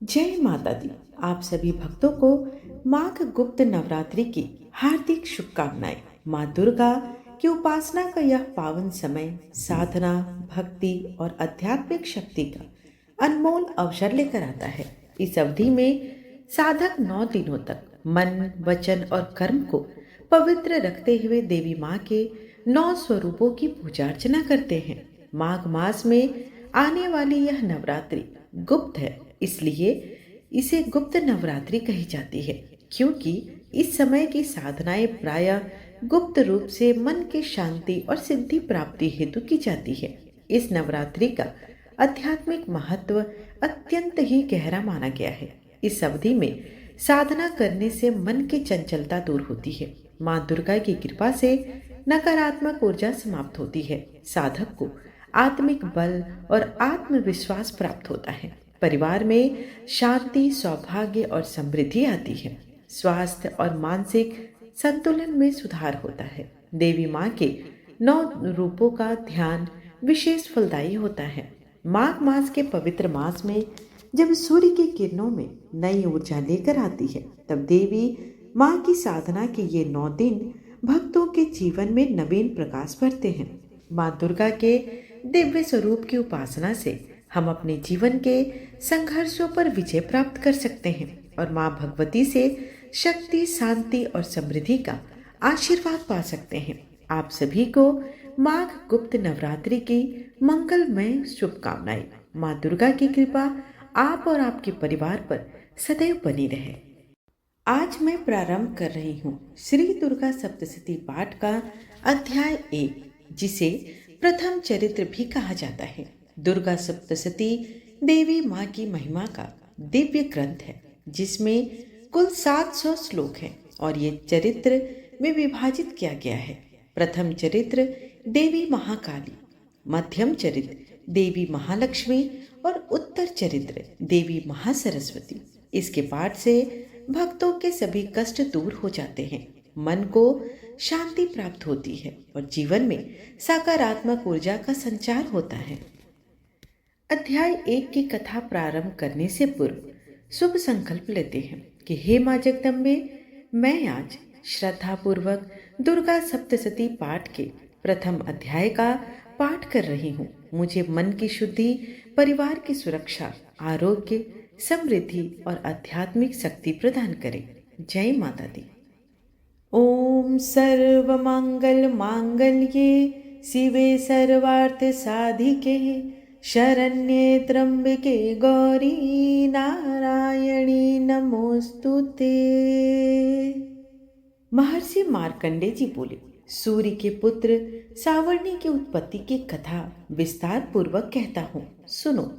जय माता दी। आप सभी भक्तों को माघ गुप्त नवरात्रि की हार्दिक शुभकामनाएं। माँ दुर्गा की उपासना का यह पावन समय साधना, भक्ति और आध्यात्मिक शक्ति का अनमोल अवसर लेकर आता है। इस अवधि में साधक 9 दिनों तक मन, वचन और कर्म को पवित्र रखते हुए देवी माँ के 9 स्वरूपों की पूजा अर्चना करते हैं। माघ मास में आने वाली यह नवरात्रि गुप्त है, इसलिए इसे गुप्त नवरात्रि कही जाती है, क्योंकि इस समय की साधनाएं प्रायः गुप्त रूप से मन की शांति और सिद्धि प्राप्ति हेतु की जाती है। इस नवरात्रि का आध्यात्मिक महत्व अत्यंत ही गहरा माना गया है। इस अवधि में साधना करने से मन की चंचलता दूर होती है। माँ दुर्गा की कृपा से नकारात्मक ऊर्जा समाप्त होती है। साधक को आत्मिक बल और आत्मविश्वास प्राप्त होता है। परिवार में शांति, सौभाग्य और समृद्धि आती है। स्वास्थ्य और मानसिक संतुलन में सुधार होता है। देवी माँ के 9 रूपों का ध्यान विशेष फलदायी होता है। माघ मास के पवित्र मास में जब सूर्य की किरणों में नई ऊर्जा लेकर आती है, तब देवी माँ की साधना के ये 9 दिन भक्तों के जीवन में नवीन प्रकाश भरते हैं। माँ दुर्गा के दिव्य स्वरूप की उपासना से हम अपने जीवन के संघर्षों पर विजय प्राप्त कर सकते हैं और माँ भगवती से शक्ति, शांति और समृद्धि का आशीर्वाद पा सकते हैं। आप सभी को माघ गुप्त नवरात्रि की मंगलमय शुभकामनाएं। माँ दुर्गा की कृपा आप और आपके परिवार पर सदैव बनी रहे। आज मैं प्रारंभ कर रही हूँ श्री दुर्गा सप्तशती पाठ का अध्याय 1, जिसे प्रथम चरित्र भी कहा जाता है। दुर्गा सप्तशती देवी माँ की महिमा का दिव्य ग्रंथ है, जिसमें कुल 700 श्लोक हैं और ये चरित्र में विभाजित किया गया है। प्रथम चरित्र देवी महाकाली, मध्यम चरित्र देवी महालक्ष्मी और उत्तर चरित्र देवी महासरस्वती। इसके पाठ से भक्तों के सभी कष्ट दूर हो जाते हैं, मन को शांति प्राप्त होती है और जीवन में सकारात्मक ऊर्जा का संचार होता है। अध्याय 1 की कथा प्रारंभ करने से पूर्व शुभ संकल्प लेते हैं कि हे माँ जगदम्बे, मैं आज श्रद्धा पूर्वक दुर्गा सप्तशती पाठ के प्रथम अध्याय का पाठ कर रही हूँ। मुझे मन की शुद्धि, परिवार की सुरक्षा, आरोग्य, समृद्धि और आध्यात्मिक शक्ति प्रदान करे। जय माता दी। ओम सर्वमंगल मांगल्ये शिवे सर्वार्थ साधिके शरण्ये त्र्यंबके गौरी नारायणी नमोस्तुते। महर्षि मार्कंडे जी बोले, सूर्य के पुत्र सावर्णी की उत्पत्ति की कथा विस्तार पूर्वक कहता हूँ, सुनो।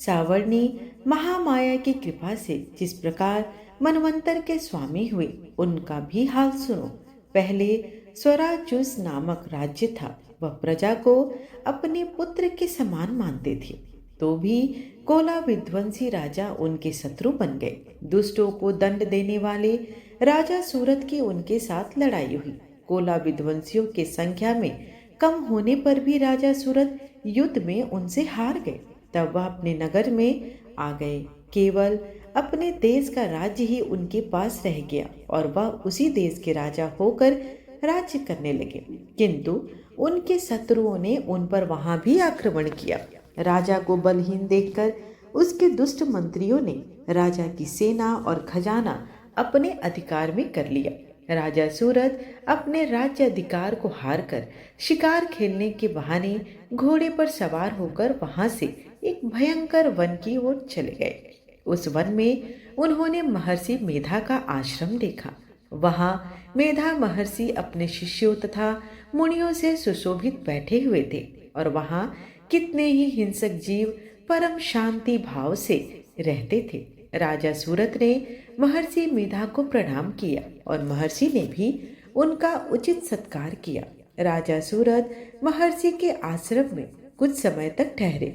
सावर्णी महामाया की कृपा से जिस प्रकार मनवंतर के स्वामी हुए, उनका भी हाल सुनो। पहले स्वराजुस नामक राज्य था। वह प्रजा को अपने पुत्र के समान मानते थे, तो भी कोला विध्वंसी राजा उनके शत्रु बन गए। दुष्टों को दंड देने वाले राजा सूरत की उनके साथ लड़ाई हुई। कोला विध्वंसियों की संख्या में कम होने पर भी राजा सूरत युद्ध में उनसे हार गए। तब वह अपने नगर में आ गए। केवल अपने देश का राज्य ही उनके पास रह गया और वह उसी देश के राजा होकर राज्य करने लगे। किंतु उनके शत्रुओं ने उन पर वहां भी आक्रमण किया। राजा को बलहीन देखकर उसके दुष्ट मंत्रियों ने राजा की सेना और खजाना अपने अधिकार में कर लिया। राजा सूरत अपने राज्य अधिकार को हारकर शिकार खेलने के बहाने घोड़े पर सवार होकर वहां से एक भयंकर वन की ओर चले गए। उस वन में उन्होंने महर्षि मेधा का आश्रम देखा। वहां मेधा महर्षि अपने शिष्यों तथा मुनियों से सुशोभित बैठे हुए थे और वहां कितने ही हिंसक जीव परम शांति भाव से रहते थे। राजा सूरत ने महर्षि मेधा को प्रणाम किया और महर्षि ने भी उनका उचित सत्कार किया। राजा सूरत महर्षि के आश्रम में कुछ समय तक ठहरे।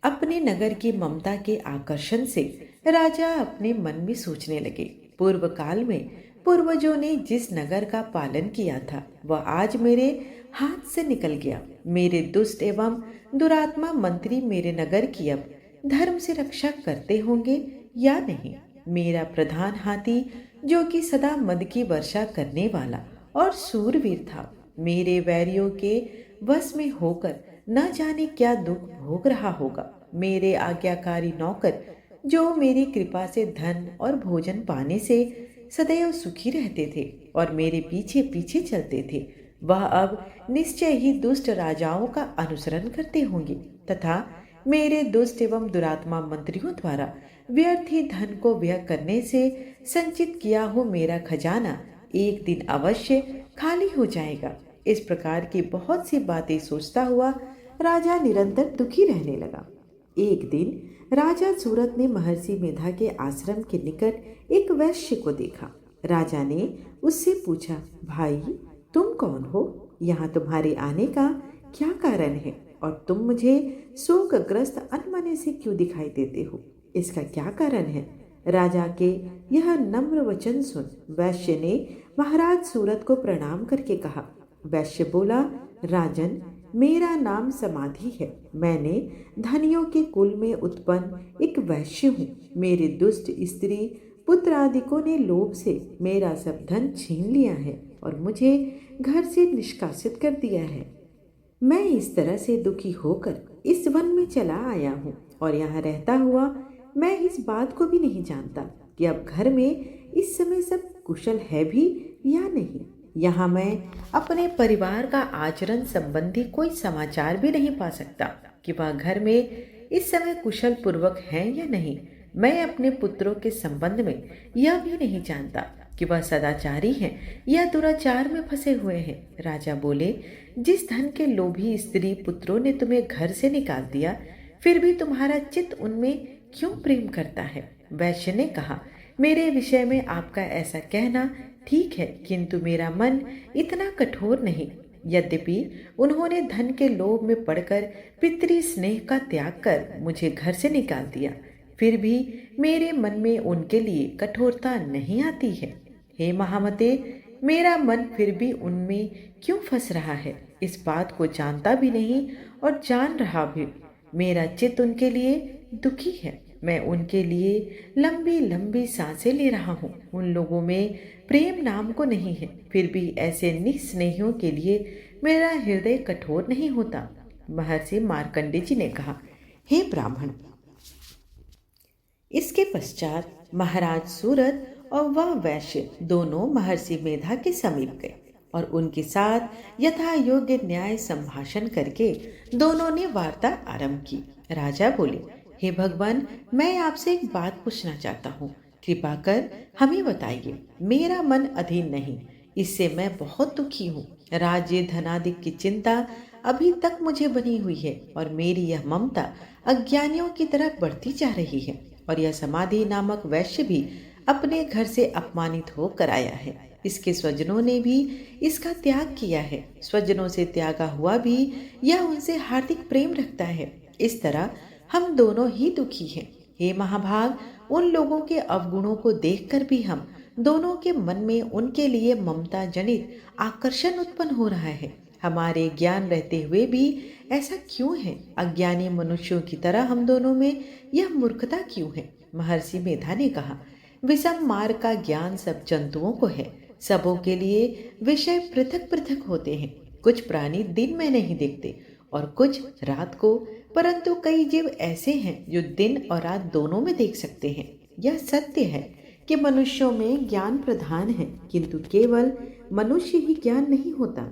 अपने नगर की ममता के आकर्षण से राजा अपने मन में सोचने लगे, पूर्व काल में पूर्वजों ने जिस नगर का पालन किया था, वह आज मेरे हाथ से निकल गया। मेरे दुष्ट एवं दुरात्मा मंत्री मेरे नगर की अब धर्म से रक्षा करते होंगे या नहीं। मेरा प्रधान हाथी, जो कि सदा मद की वर्षा करने वाला और सूरवीर था, मेरे वैरियों के वश में होकर न जाने क्या दुख भोग रहा होगा। मेरे आज्ञाकारी नौकर, जो मेरी कृपा से धन और भोजन पाने से सदैव सुखी रहते थे और मेरे पीछे पीछे चलते थे, वह अब निश्चय ही दुष्ट राजाओं का अनुसरण करते होंगे तथा मेरे दुष्ट एवं दुरात्मा मंत्रियों द्वारा व्यर्थ ही धन को व्यय करने से संचित किया हो मेरा खजाना एक दिन अवश्य खाली हो जाएगा। इस प्रकार की बहुत सी बातें सोचता हुआ राजा निरंतर दुखी रहने लगा। एक दिन राजा सूरत ने महर्षि मेधा के आश्रम के निकट एक वैश्य को देखा। राजा ने उससे पूछा, भाई तुम कौन हो? यहाँ तुम्हारे आने का क्या कारण है और तुम मुझे शोकग्रस्त अनमने से क्यों दिखाई देते हो? इसका क्या कारण है? राजा के यह नम्र वचन सुन वैश्य ने महाराज सूरत को प्रणाम करके कहा। वैश्य बोला, राजन, मेरा नाम समाधि है। मैंने धनियों के कुल में उत्पन्न एक वैश्य हूँ। मेरे दुष्ट स्त्री पुत्र आदिकों ने लोभ से मेरा सब धन छीन लिया है और मुझे घर से निष्कासित कर दिया है। मैं इस तरह से दुखी होकर इस वन में चला आया हूँ और यहाँ रहता हुआ मैं इस बात को भी नहीं जानता कि अब घर में इस समय सब कुशल है भी या नहीं। यहाँ मैं अपने परिवार का आचरण संबंधी कोई समाचार भी नहीं पा सकता कि वह घर में इस समय कुशल पूर्वक है या नहीं। मैं अपने पुत्रों के संबंध में यह भी नहीं जानता कि वह सदाचारी हैं या दुराचार में फंसे हुए हैं। राजा बोले, जिस धन के लोभी स्त्री पुत्रों ने तुम्हें घर से निकाल दिया, फिर भी तुम्हारा चित्त उनमें क्यों प्रेम करता है? वैश्य ने कहा, मेरे विषय में आपका ऐसा कहना ठीक है, किंतु मेरा मन इतना कठोर नहीं। यद्यपि उन्होंने धन के लोभ में पड़कर पितृ स्नेह का त्याग कर मुझे घर से निकाल दिया, फिर भी मेरे मन में उनके लिए कठोरता नहीं आती है। हे महामते, मेरा मन फिर भी उनमें क्यों फंस रहा है, इस बात को जानता भी नहीं और जान रहा भी। मेरा चित्त उनके लिए दुखी है। मैं उनके लिए लंबी लंबी सांसें ले रहा हूँ। उन लोगों में प्रेम नाम को नहीं है, फिर भी ऐसे निस्नेहियों के लिए मेरा हृदय कठोर नहीं होता। महर्षि मार्कंडे जी ने कहा, हे ब्राह्मण। इसके पश्चात महाराज सूरत और वह वैश्य दोनों महर्षि मेधा के समीप गए और उनके साथ यथा योग्य न्याय संभाषण करके दोनों ने वार्ता आरंभ की। राजा बोले, हे भगवान, मैं आपसे एक बात पूछना चाहता हूँ, कृपा कर हमें बताइए। मेरा मन अधीन नहीं, इससे मैं बहुत दुखी हूँ। राज्य धनादि की चिंता अभी तक मुझे बनी हुई है और मेरी यह ममता अज्ञानियों की तरह बढ़ती जा रही है। और यह समाधि नामक वैश्य भी अपने घर से अपमानित होकर आया है। इसके स्वजनों ने भी इसका त्याग किया है। स्वजनों से त्यागा हुआ भी यह उनसे हार्दिक प्रेम रखता है। इस तरह हम दोनों ही दुखी हैं। हे महाभाग, उन लोगों के अवगुणों को देखकर भी हम दोनों के मन में उनके लिए ममता जनित आकर्षण उत्पन्न हो रहा है। हमारे ज्ञान रहते हुए भी ऐसा क्यों है? अज्ञानी मनुष्यों की तरह हम दोनों में यह मूर्खता क्यों है? महर्षि मेधा ने कहा, विषम मार्ग का ज्ञान सब जंतुओं को है। सबों के लिए विषय पृथक पृथक होते हैं। कुछ प्राणी दिन में नहीं देखते और कुछ रात को, परंतु कई जीव ऐसे हैं जो दिन और रात दोनों में देख सकते हैं। यह सत्य है कि मनुष्यों में ज्ञान प्रधान है, किंतु केवल मनुष्य ही ज्ञान नहीं होता।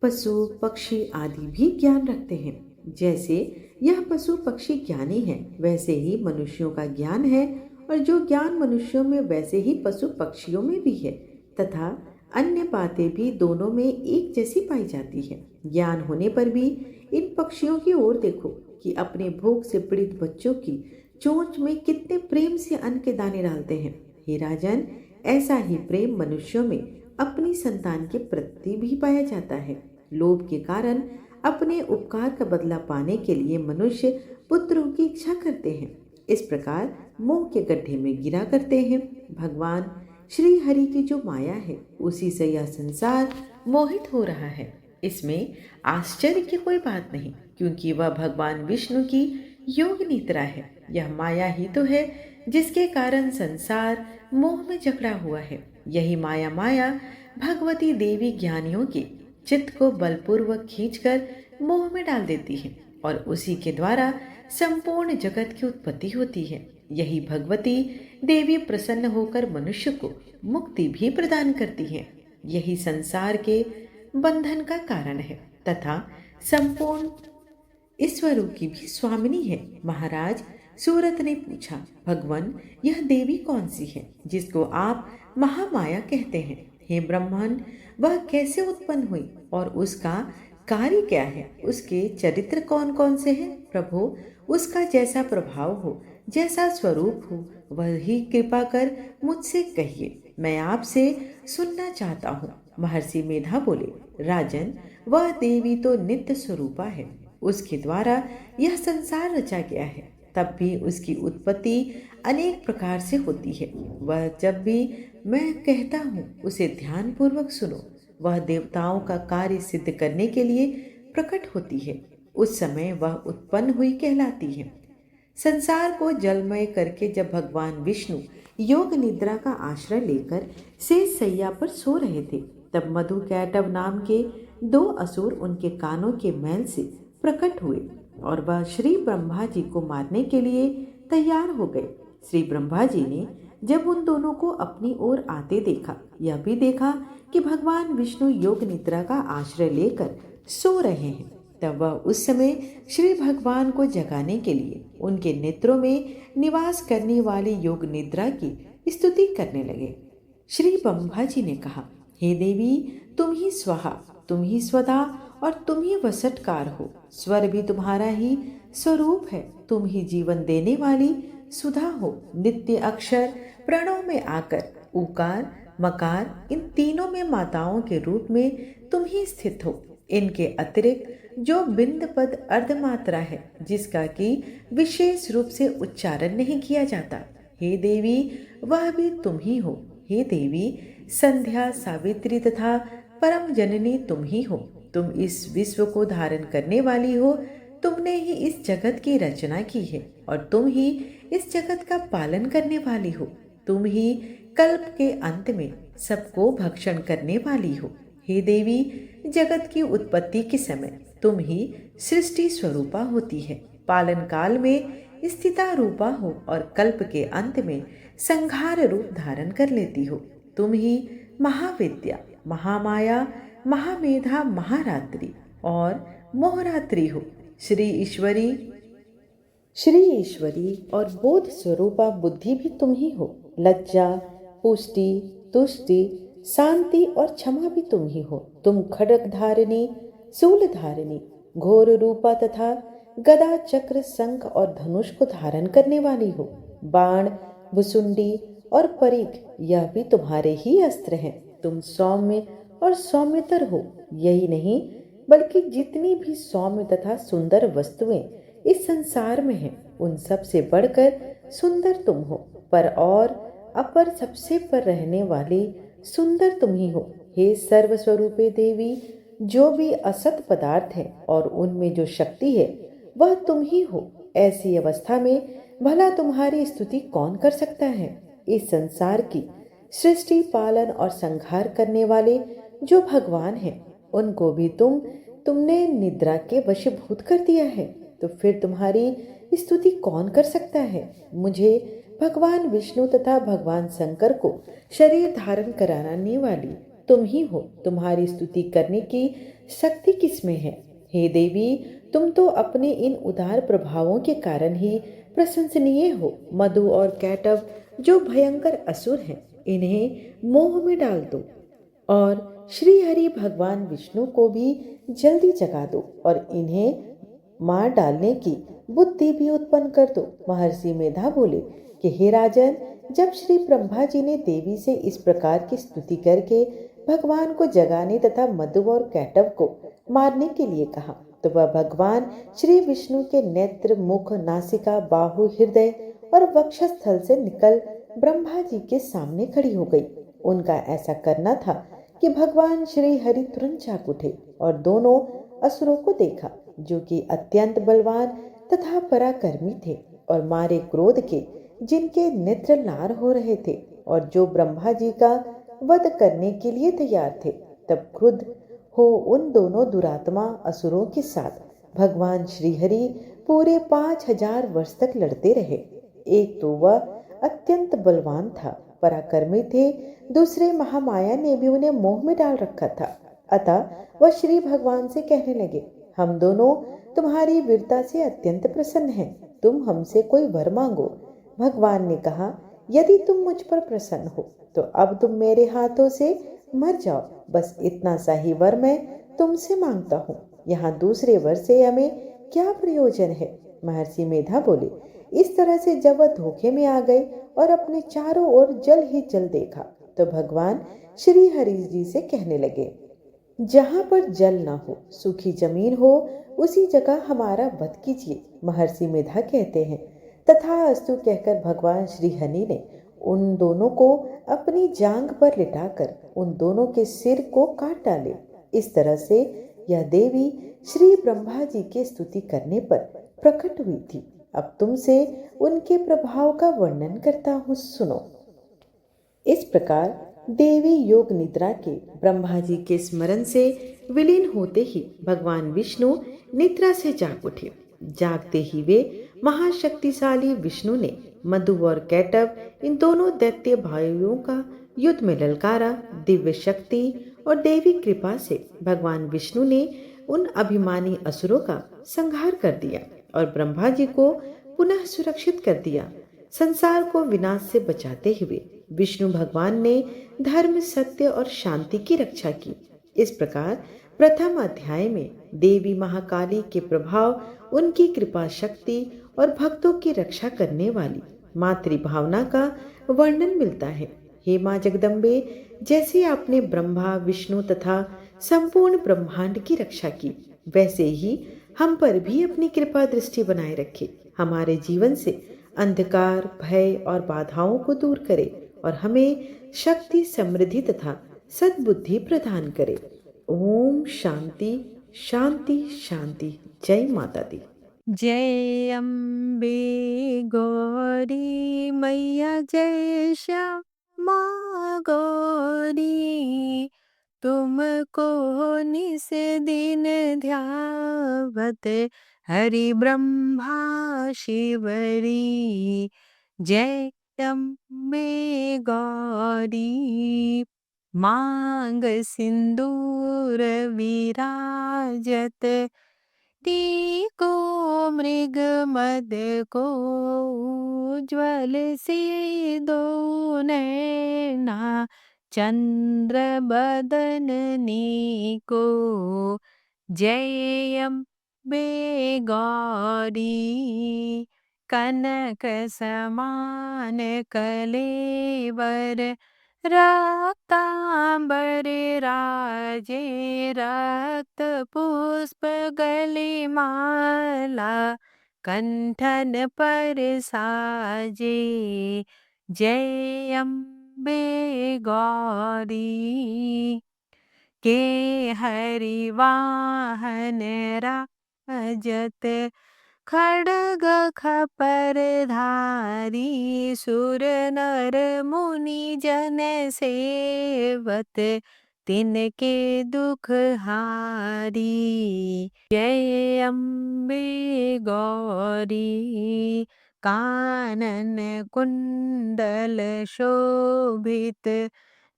पशु पक्षी आदि भी ज्ञान रखते हैं। जैसे यह पशु पक्षी ज्ञानी है, वैसे ही मनुष्यों का ज्ञान है, और जो ज्ञान मनुष्यों में वैसे ही पशु पक्षियों में भी है, तथा अन्य बातें भी दोनों में एक जैसी पाई जाती है। ज्ञान होने पर भी इन पक्षियों की ओर देखो कि अपने भूख से पीड़ित बच्चों की चोंच में कितने प्रेम से अन्न के दाने डालते हैं। हे राजन, ऐसा ही प्रेम मनुष्यों में अपनी संतान के प्रति भी पाया जाता है। लोभ के कारण अपने उपकार का बदला पाने के लिए मनुष्य पुत्रों की इच्छा करते हैं। इस प्रकार मोह के गड्ढे में गिरा करते हैं। भगवान श्री हरि की जो माया है, उसी से यह संसार मोहित हो रहा है। इसमें आश्चर्य की कोई बात नहीं, क्योंकि वह भगवान विष्णु की योग निद्रा है। यह माया ही तो है जिसके कारण संसार मोह में जकड़ा हुआ है। यही माया भगवती देवी ज्ञानियों के चित्त को बलपूर्वक खींचकर मोह में डाल देती है और उसी के द्वारा संपूर्ण जगत की उत्पत्ति होती है। यही भगवती देवी प्रसन्न होकर मनुष्य को मुक्ति भी प्रदान करती है। यही संसार के बंधन का कारण है तथा संपूर्ण ईश्वरों की भी स्वामिनी है। महाराज, सूरत ने पूछा, भगवान, यह देवी कौन सी है जिसको आप महामाया कहते हैं? हे ब्राह्मण, वह कैसे उत्पन्न हुई और उसका कार्य क्या है? उसके चरित्र कौन कौन से हैं? प्रभु, उसका जैसा प्रभाव हो, जैसा स्वरूप हो, वही कृपा कर मुझसे कहिए, मैं आपसे सुनना चाहता हूँ। महर्षि मेधा बोले, राजन, वह देवी तो नित्य स्वरूपा है। उसके द्वारा यह संसार रचा गया है। तब भी उसकी उत्पत्ति अनेक प्रकार से होती है। वह जब भी मैं कहता हूँ उसे ध्यान पूर्वक सुनो। वह देवताओं का कार्य सिद्ध करने के लिए प्रकट होती है। उस समय वह उत्पन्न हुई कहलाती है। संसार को जलमय करके जब भगवान विष्णु योग निद्रा का आश्रय लेकर शेष सैया पर सो रहे थे, तब मधु कैटव नाम के 2 असुर उनके कानों के मैल से प्रकट हुए और वह श्री ब्रह्मा जी को मारने के लिए तैयार हो गए। श्री ब्रह्मा जी ने जब उन दोनों को अपनी ओर आते देखा, यह भी देखा कि भगवान विष्णु योग निद्रा का आश्रय लेकर सो रहे हैं, तब वह उस समय श्री भगवान को जगाने के लिए उनके नेत्रों में निवास करने वाली योग निद्रा की स्तुति करने लगे। श्री ब्रह्मा जी ने कहा, हे देवी, तुम ही स्वाहा, तुम ही स्वदा और तुम ही वसटकार हो। स्वर भी तुम्हारा ही स्वरूप है। तुम ही जीवन देने वाली सुधा हो। नित्य अक्षर प्रणव में आकर उकार मकार इन तीनों में माताओं के रूप में तुम ही स्थित हो। इनके अतिरिक्त जो बिंद पद अर्धमात्रा है, जिसका कि विशेष रूप से उच्चारण नहीं किया जाता, हे देवी, वह भी तुम ही हो। हे देवी, संध्या, सावित्री तथा परम जननी तुम ही हो। तुम इस विश्व को धारण करने वाली हो। तुमने ही इस जगत की रचना की है और तुम ही इस जगत का पालन करने वाली हो। तुम ही कल्प के अंत में सबको भक्षण करने वाली हो। हे देवी, जगत की उत्पत्ति के समय तुम ही सृष्टि स्वरूपा होती है, पालन काल में स्थिता रूपा हो और कल्प के अंत में संहार रूप धारण कर लेती हो। तुम ही महाविद्या, महामाया, महामेधा, महारात्रि और मोहरात्रि हो। श्री ईश्वरी और बोध स्वरूपा बुद्धि भी तुम ही हो। लज्जा, पुष्टि, तुष्टि, शांति और क्षमा भी तुम ही हो। तुम खड्ग धारिणी, शूल धारिणी, घोर रूपा तथा गदा, चक्र, शंख और धनुष को धारण करने वाली हो। बाण, भुसुंडी और परिघ यह भी तुम्हारे ही अस्त्र हैं। तुम सौम्य और सौम्यतर हो। यही नहीं बल्कि जितनी भी सौम्य तथा सुंदर वस्तुएं इस संसार में हैं, उन सब से बढ़कर सुंदर तुम हो। पर और अपर सबसे पर रहने वाली सुंदर तुम ही हो। हे सर्वस्वरूपे देवी, जो भी असत पदार्थ है और उनमें जो शक्ति है वह तुम ही हो। ऐसी अवस्था में भला तुम्हारी स्तुति कौन कर सकता है? इस संसार की सृष्टि, पालन और संहार करने वाले जो भगवान हैं, उनको भी तुमने निद्रा के वशीभूत कर दिया है, तो फिर तुम्हारी स्तुति कौन कर सकता है? मुझे भगवान विष्णु तथा भगवान शंकर को शरीर धारण कराने वाली तुम ही हो। तुम्हारी स्तुति करने की शक्ति किसमें है? हे देवी, तुम तो अपने इन उदार प्रभावों के कारण ही प्रशंसनीय हो। मधु और कैटव जो भयंकर असुर हैं, इन्हें मोह में डाल दो और श्री हरि भगवान विष्णु को भी जल्दी जगा दो और इन्हें मार डालने की बुद्धि भी उत्पन्न कर दो। महर्षि मेधा बोले कि हे राजन, जब श्री ब्रह्मा जी ने देवी से इस प्रकार की स्तुति करके भगवान को जगाने तथा मधु और कैटव को मारने के लिए कहा, तो वह भगवान श्री विष्णु के नेत्र, मुख, नासिका, बाहु, हृदय और वक्षस्थल से निकल ब्रह्मा जी के सामने खड़ी हो गई। उनका ऐसा करना था कि भगवान श्री हरि तुरंत जाग उठे और दोनों असुरों को देखा, जो कि अत्यंत बलवान तथा पराक्रमी थे और मारे क्रोध के जिनके नेत्र लाल हो रहे थे और जो ब्रह्मा जी का वध करने के लिए तैयार थे। तब क्रुद्ध हो उन दोनों दुरात्मा असुरों के साथ भगवान श्रीहरि पूरे 5,000 वर्ष तक लड़ते रहे। एक तो वह अत्यंत बलवान था, पराक्रमी थे, दूसरे महामाया ने भी उन्हें मोह में डाल रखा था। अतः वह श्री भगवान से कहने लगे, हम दोनों तुम्हारी वीरता से अत्यंत प्रसन्न हैं, तुम हमसे कोई वर मांगो। भगवान ने कहा, यदि तुम मुझ पर प्रसन्न हो तो अब तुम मेरे हाथों से मर जाओ, बस इतना सा ही वर मैं तुमसे मांगता हूँ। यहाँ दूसरे वर से हमें क्या प्रयोजन है? महर्षि मेधा बोले। इस तरह से जब वह धोखे में आ गए और अपने चारों ओर जल ही जल देखा तो भगवान श्री हरि जी से कहने लगे, जहां पर जल न हो, सूखी जमीन हो, उसी जगह हमारा वध कीजिए। महर्षि मेधा कहते हैं, तथास्तु कहकर भगवान श्री हरि ने उन दोनों को अपनी जांग पर लिटाकर उन दोनों के सिर को काट डाले। इस तरह से यह देवी श्री ब्रह्मा जी की स्तुति करने पर प्रकट हुई थी। अब तुमसे उनके प्रभाव का वर्णन करता हूँ, सुनो। इस प्रकार देवी योग निद्रा के ब्रह्मा जी के स्मरण से विलीन होते ही भगवान विष्णु निद्रा से जाग उठे। जागते ही वे महाशक्तिशाली विष्णु ने मधु और कैटव इन दोनों दैत्य भाइयों का युद्ध में ललकारा। दिव्य शक्ति और देवी कृपा से भगवान विष्णु ने उन अभिमानी असुरों का संहार कर दिया और ब्रह्मा जी को पुनः सुरक्षित कर दिया। संसार को विनाश से बचाते हुए विष्णु भगवान ने धर्म, सत्य और शांति की रक्षा की। इस प्रकार प्रथम अध्याय में देवी महाकाली के प्रभाव, उनकी कृपा शक्ति और भक्तों की रक्षा करने वाली मातृ भावना का वर्णन मिलता है। हे माँ जगदम्बे, जैसे आपने ब्रह्मा, विष्णु तथा संपूर्ण ब्रह्मांड की रक्षा की, वैसे ही हम पर भी अपनी कृपा दृष्टि बनाए रखे। हमारे जीवन से अंधकार, भय और बाधाओं को दूर करे और हमें शक्ति, समृद्धि तथा सद्बुद्धि प्रदान करे। ओम शांति शांति शांति। जय माता दी। जय अम्बे गौरी मैया, जय श्यामा गौरी। तुमको निस दिन ध्यावत हरि ब्रह्मा शिवरी। जय अम्बे गौरी। मांग सिंदूर विराजत, टीको मृग मद को उज्ज्वल से दो नैना, चंद्र बदननी को। जय अम्बे गौरी। कनक समान कलेवर, रक्तांबर राजे, रक्त पुष्प गले माला, कंठन पर साजे। जय अम्बे गौरी। के हरि वाहन राजत, खड्ग खपर धारी, सुर नर मुनि जन सेवत, तिनके दुख हारी। जय अम्बे गौरी। कानन कुंडल शोभित,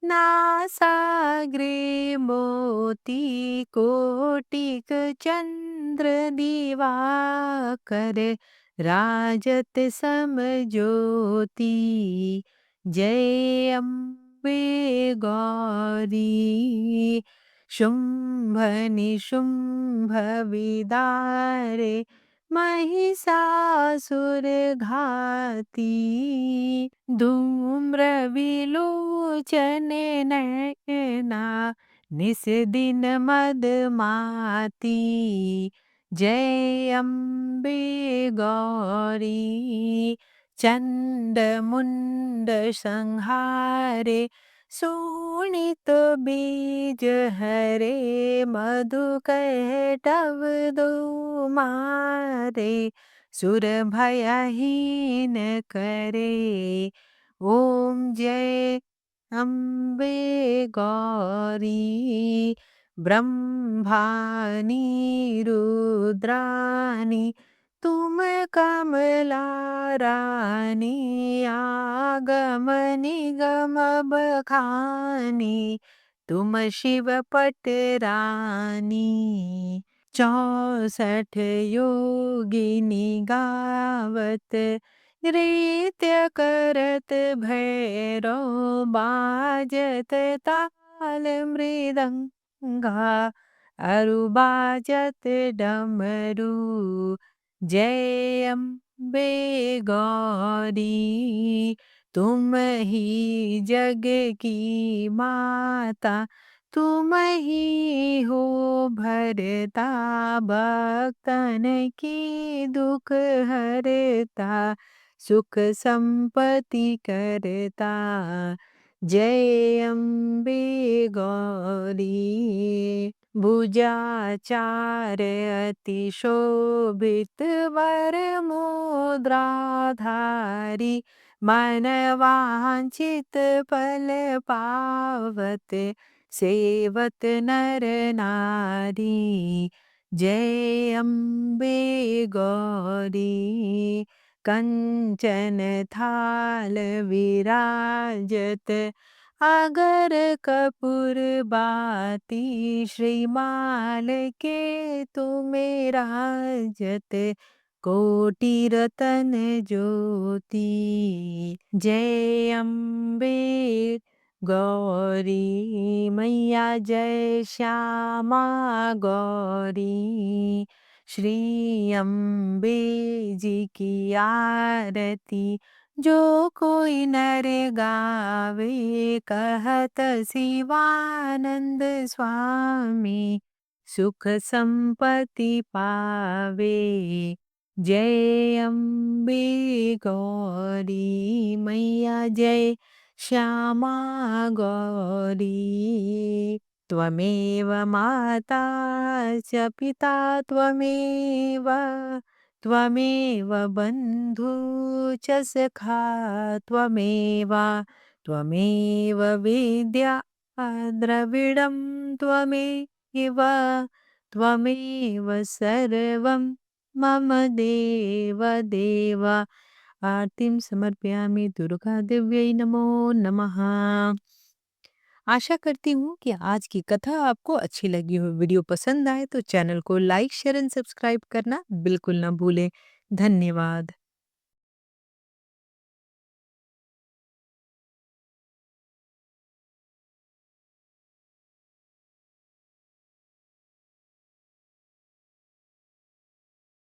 नासाग्रे मोती, कोटिक चंद्र दिवाकर, राजत सम ज्योति। जय अम्बे गौरी। शुंभ निशुंभ विदारे, महिषासुर घाती, धूम्र विलोचन नैना, निस दिन मदमाती। जय अम्बे गौरी। चंड मुंड संहारे, शोणित बीज हरे, मधु कैटव दो मारे, सुर भयहीन करे। ओम जय अम्बे गौरी ब्रह्मानी रुद्रानी तुम कमला रानी आगम निगम बखानी तुम शिव पटरानी 64 योगिनी गावत नृत्य करत भैरव बाजत ताल मृदंगा अरु बाजत डमरू जय अम्बे गौरी तुम ही जग की माता तुम ही हो भरता भक्तन की दुख हरता सुख संपत्ति करता जय अम्बे गौरी भुजाचार अति शोभित वर मुद्राधारी मनवांछित फल पावत सेवत नर नारी जय अम्बे गौरी कंचन थाल विराजत अगर कपूर बाती श्रीमाल के तुम्हें राजत कोटि रतन ज्योति जय अम्बे गौरी मैया जय श्यामा गौरी श्री अम्बे जी की आरती जो कोई नर गावे कहत शिवानंद स्वामी सुख संपत्ति पावे जय अम्बे गौरी मैया जय श्यामा गौरी त्वमेव माता च पिता त्वमेव त्वमेव बन्धु च सखा त्वमेव त्वमेव विद्या द्रविडं त्वमेव त्वमेव सर्वं मम देव देव आरतीं समर्पयामि दुर्गा दिव्यै नमो नमः। आशा करती हूँ कि आज की कथा आपको अच्छी लगी हो। वीडियो पसंद आए तो चैनल को लाइक शेयर एंड सब्सक्राइब करना बिल्कुल ना भूलें। धन्यवाद।